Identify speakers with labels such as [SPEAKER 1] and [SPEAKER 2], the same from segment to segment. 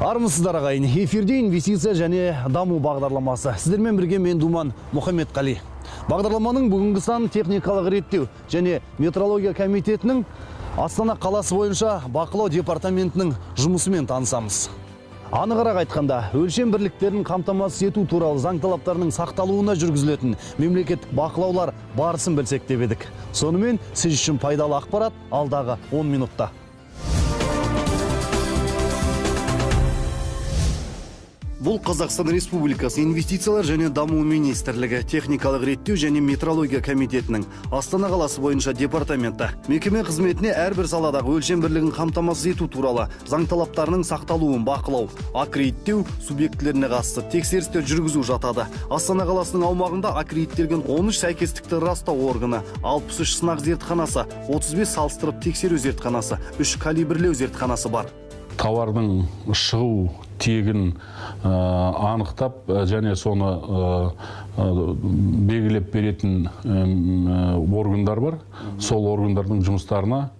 [SPEAKER 1] Армысыздар ағайын, эфирде инвестиция және даму бағдарламасы. Сіздермен бірге мен Думан Мұхаммедқали. Бағдарламаның бүгінгі сан техникалық реттеу және метрология комитетінің Астана қаласы бойынша бақылау департаментінің жұмысымен танысамыз. Анығырақ айтқанда, өлшем бірліктерін қамтамасыз ету туралы заң талаптарының сақталуына жүргізілетін мемлекеттік бақылаулар барысын білсек деп едік. Сонымен сіз үшін пайдалы ақпарат алдағы 10 минутта. Бұл Қазақстан Республикасы инвестициялар және даму министрлігі техникалық реттеу және метрология комитетінің Астана қаласы бойынша департаменті. Мекеме қызметіне әрбір саладағы өлшем бірлігін қамтамасыз ету туралы заң талаптарының сақталуын бақылау, аккредиттеу субъектілеріне қатысты тексерістер жүргізу жатады. Астана қаласының аумағында аккредиттелген 13 сәйкестікті растау органы, 63 сынақ зертханасы, 35 салыстырып тексеру зертханасы, 3 калибрлеу зертханасы бар.
[SPEAKER 2] Тауардың шығу тегін анықтап және соны белгілеп беретін органдар бар. Сол органдардың жұмыстарына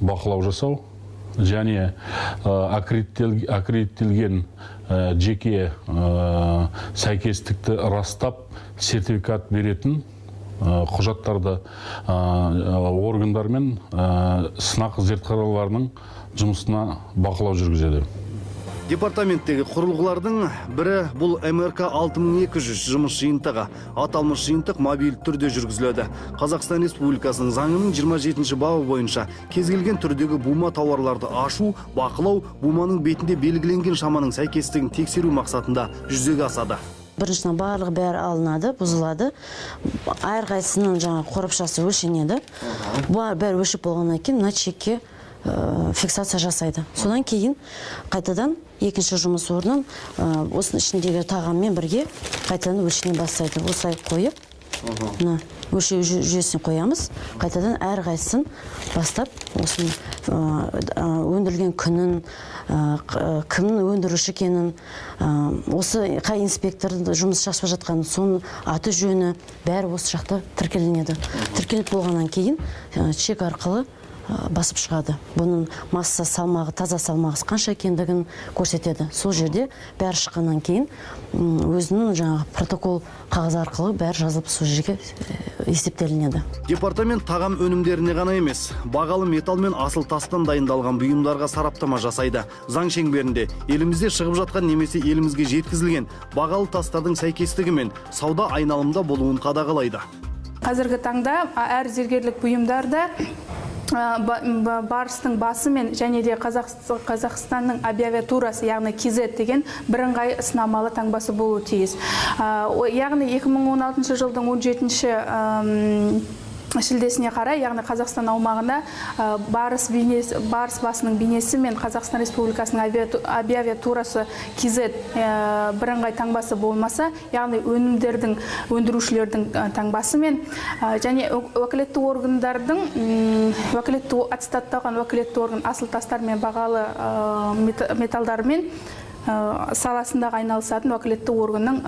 [SPEAKER 2] бақылау жасау және аккредиттелген жеке сәйкестікті растап сертификат беретін құжаттарды органдар мен сынақ зертханаларының жұмысына бақылау жүргізеді.
[SPEAKER 1] Департаменттегі құрылғылардың бірі бұл МРК 6200 жұмыс жиынтығы. Аталмыш жиынтық мобиль түрде жүргізіледі. Қазақстан Республикасының заңының 27 бабы бойынша кез келген түрдегі бума тауарларды ашу, бақылау, буманың бетінде белгіленген шаманың сәйкестігін тексеру мақсатында жүзеге асады.
[SPEAKER 3] Біріншіден барлығы бәрі алынады, бұзылады. Әрқайсының жаңа қорапшасы өлшенеді. Бұл бәрі өлшеп болғаннан кейін мына чекке фиксация жасайды. Содан кейін қайтадан екінші жұмыс орнын осының ішіндегі тағаммен бірге қайтадан өлшене бастайды. Осылай қойып, өлшеу жүйесін қоямыз. Қайтадан әрқайсысын бастап, осының өндірілген күнін, кімнің өндіруші екенін, осы қай инспектор жұмыс жасап жатқанын, соның аты жөні бәрі осы жақта тіркеленеді. Тіркеліп болғаннан кейін чек арқылы басып шығады. Бұның масса салмағы, таза салмағы қанша екендігін көрсетеді. Сол жерде бәрі шыққаннан кейін өзінің жаңағы протокол қағаз арқылы бәрі жазылып сол жерге есептелінеді.
[SPEAKER 1] Департамент тағам өнімдеріне ғана емес, бағалы металл мен асыл тастан дайындалған бұйымдарға сараптама жасайды. Заң шеңберінде елімізде шығып жатқан немесе елімізге жеткізілген бағалы тастардың сәйкестігі мен сауда айналымда болуын қадағалайды.
[SPEAKER 4] Қазіргі таңда әр зергерлік бұйымдарда барыстың басы мен және де Қазақстанның аббревиатурасы, яғни KZ деген бірыңғай сынамалы таңбасы болуы тиіс. Яғни 2016 жылдың 17 шілдесіне қарай, яғни Қазақстан аумағында барыс басының бейнесі мен Қазақстан Республикасының аббревиатурасы KZ бірыңғай таңбасы болмаса, яғни өнімдердің, өндірушілердің таңбасы мен және уәкілетті органдардың, аттестатталған уәкілетті орган асыл тастар мен бағалы металдармен саласындағы айналысатын уәкілетті органның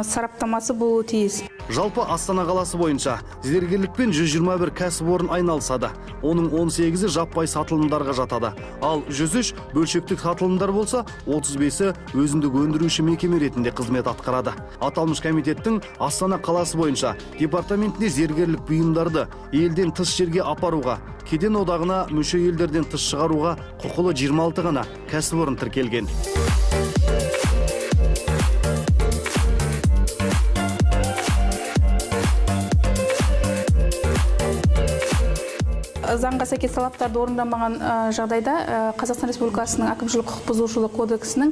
[SPEAKER 4] сараптамасы болуы тиіс.
[SPEAKER 1] Жалпы Астана қаласы бойынша зергерлікпен 121 кәсіпорын айналысады. Оның 18-і жаппай сатылымдарға жатады. Ал 103 бөлшектік сатылымдар болса, 35-і өзіндік өндіруші мекеме ретінде қызмет атқарады. Аталмыш комитеттің Астана қаласы бойынша департаментінде зергерлік бұйымдарды елден тыс жерге апаруға, кеден одағына мүше елдерден тыс шығаруға құқылы 26 ғана кәсіпорын тіркелген.
[SPEAKER 4] Заңға сәйкес талаптарды орындамаған жағдайда Қазақстан Республикасының әкімшілік құқық бұзушылық кодексінің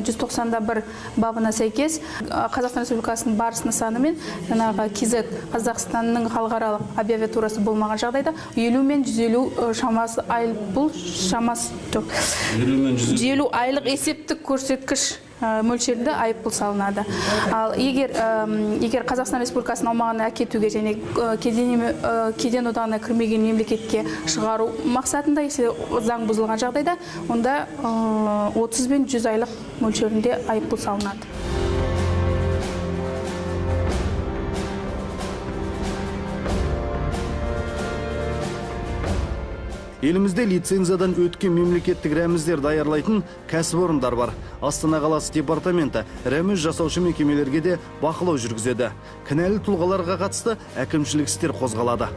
[SPEAKER 4] 191 бабына сәйкес Қазақстан Республикасының барыс нысаны мен KZ Қазақстанның халықаралық аббревиатурасы болмаған жағдайда 50 мен 150 шамасы айыппұл шамасы 150 айлық есептік көрсеткіш мөлшерінде айыппұл салынады. Ал егер Қазақстан Республикасының аумағына әкетуге және кеден одағына кірмеген мемлекетке шығару мақсатында заң бұзылған жағдайда, онда 30 мен 100 айлық мөлшерінде айыппұл салынады.
[SPEAKER 1] Елімізде лицензиядан өткен мемлекеттік рәміздер даярлайтын кәсіпорындар бар. Астана қаласы департаменті рәміз жасаушы мекемелерге де бақылау жүргізеді. Кінәлі тұлғаларға қатысты әкімшілік істер қозғалады.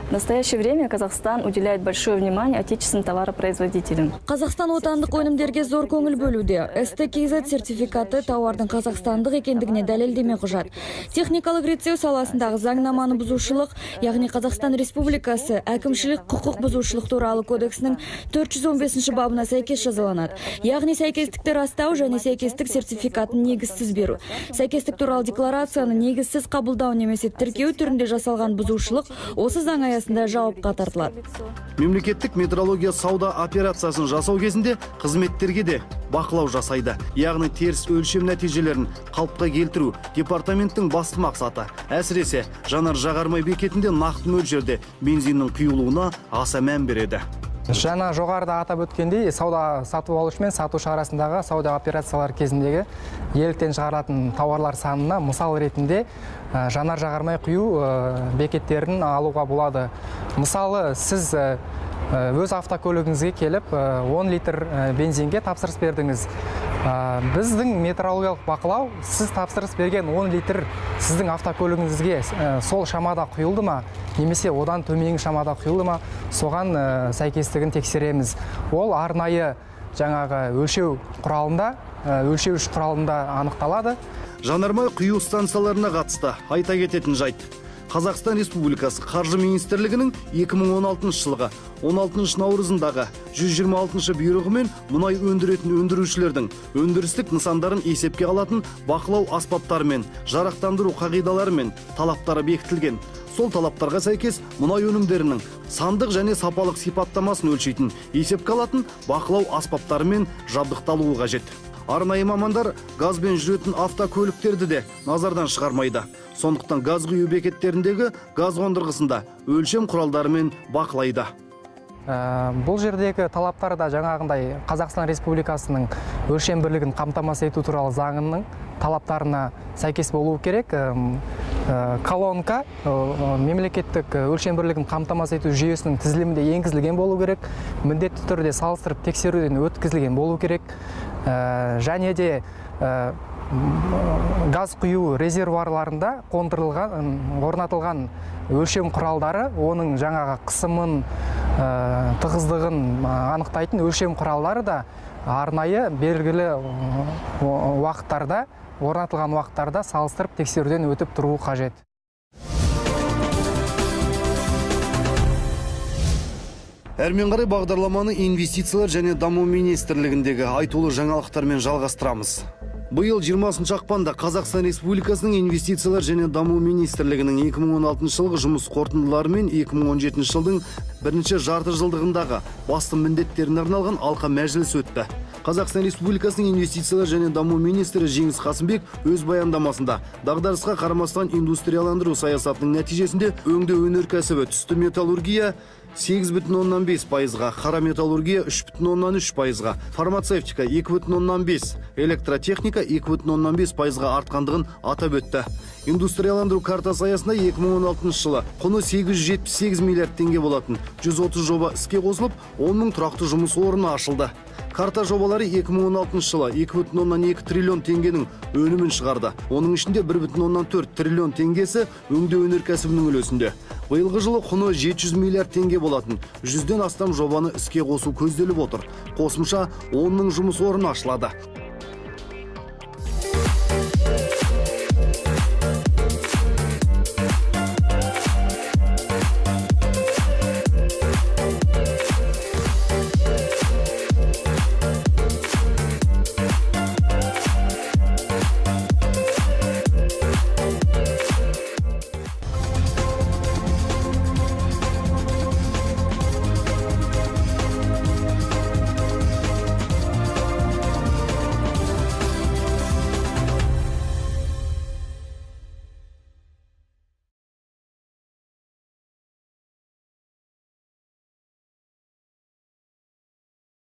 [SPEAKER 5] В настоящее время Казахстан уделяет большое внимание отечественным товаропроизводителям.
[SPEAKER 6] Қазақстан отандық өнімдерге зор көңіл бөлуде. СТКЗ сертификаты тауардың қазақстандық екендігіне дәлелдеме құжат. Техникалық реттеу саласындағы заңнаманы бұзушылық, яғни Қазақстан Республикасы әкімшілік құқық бұзушылық туралы кодексінің 415 бабына сәйкес жазаланады. Яғни сәйкестікті растау және сәйкестік сертификатын негізсіз беру. Сәйкестік туралы декларацияны негізсіз қабылдау немесе тіркеу түрінде жасалған бұзушылық осы заң аясында жауапқа тартылады.
[SPEAKER 1] Мемлекеттік метрология сауда операциясын жасау кезінде қызметтерге де бақылау жасайды. Яғни теріс өлшем нәтижелерін қалыпқа келтіру департаменттің басты мақсаты. Әсіресе жанар-жағармай бекетінде нақты мөлшерде бензиннің құйылуына аса мән береді.
[SPEAKER 7] Жаңа жоғарыда атап өткендей, сауда сатып алушы мен сатушы арасындағы сауда операциялар кезіндегі иеліктен шығаратын тауарлар санына мысал ретінде жанар-жағармай құю бекеттерін алуға болады. Мысалы, сіз өз автокөлігіңізге келіп 10 литр бензинге тапсырыс бердіңіз. Біздің метрологиялық бақылау, сіз тапсырыс берген 10 литр сіздің автокөлігіңізге сол шамада құйылды ма, немесе одан төменгі шамада құйылды ма, соған сәйкестігін тексереміз. Ол арнайы жаңағы өлшеуіш құралында анықталады.
[SPEAKER 1] Жанармай құю станцияларына қатысты айта кететін жайт. Қазақстан Республикасы Қаржы министрлігінің 2016 жылғы 16 наурызындағы 126 бұйрығымен мұнай өндіретін өндірушілердің өндірістік нысандарын есепке алатын бақылау аспаптары мен жарақтандыру қағидалары мен талаптары бекітілген. Сол талаптарға сәйкес мұнай өнімдерінің сандық және сапалық сипаттамасын өлшейтін есепке алатын бақылау аспаптары мен жабдықталуы қажет. Арнайы мамандар газбен жүретін автокөліктерді де назардан шығармайды. Сондықтан газ құю бекеттеріндегі газ қондырғысында өлшем құралдарымен бақылайды.
[SPEAKER 7] Бұл жердегі талаптар да жаңағындай Қазақстан Республикасының өлшем бірлігін қамтамасыз ету туралы заңының талаптарына сәйкес болуы керек. Колонка мемлекеттік өлшем бірлігін қамтамасыз ету жүйесінің тізілімінде енгізілген болу керек. Міндетті түрде салыстырып тексеруден өткізілген болу керек. Және де газ құю резервуарларында орнатылған өлшем құралдары, оның жаңағы қысымын, тығыздығын анықтайтын өлшем құралдары да арнайы белгілі уақыттарда, орнатылған уақыттарда салыстырып тексеруден өтіп тұруы қажет.
[SPEAKER 1] Әрмен қарай бағдарламаны инвестициялар және даму министрлігіндегі айтулы жаңалықтармен жалғастырамыз. Биыл 20 ақпанда Қазақстан Республикасының инвестициялар және даму министрлігінің 2016 жылғы жұмыс қорытындылары мен 2017 жылдың бірінші жарты жылдығындағы басты міндеттеріне арналған алқа мәжіліс өтті. Қазақстан Республикасының инвестициялар және даму министрі Жеңіс Қасымбек өз баяндамасында дағдарысқа қарамастан индустрияландыру саясатының нәтижесінде өңдеу өнеркәсібі, түсті металлургия 8,5%-ға, қара металлургия 3,3%-ға, фармацевтика 2,5%, электротехника 2,5%-ға артқандығын атап өтті. Индустрияландыру картасы аясында 2016 жылы құны 878 миллиард теңге болатын 130 жоба іске қосылып, 10 мың тұрақты жұмыс орны ашылды. Карта жобалары 2016 жылы 2,2 триллион теңгенің өнімін шығарды. Оның ішінде 1,4 триллион теңгесі өңдеу өнеркәсібінің үлесінде. Биылғы жылы құны 700 миллиард теңге болатын 100-ден астам жобаны іске қосу көзделіп отыр. Қосымша 10 мың жұмыс орны ашылады.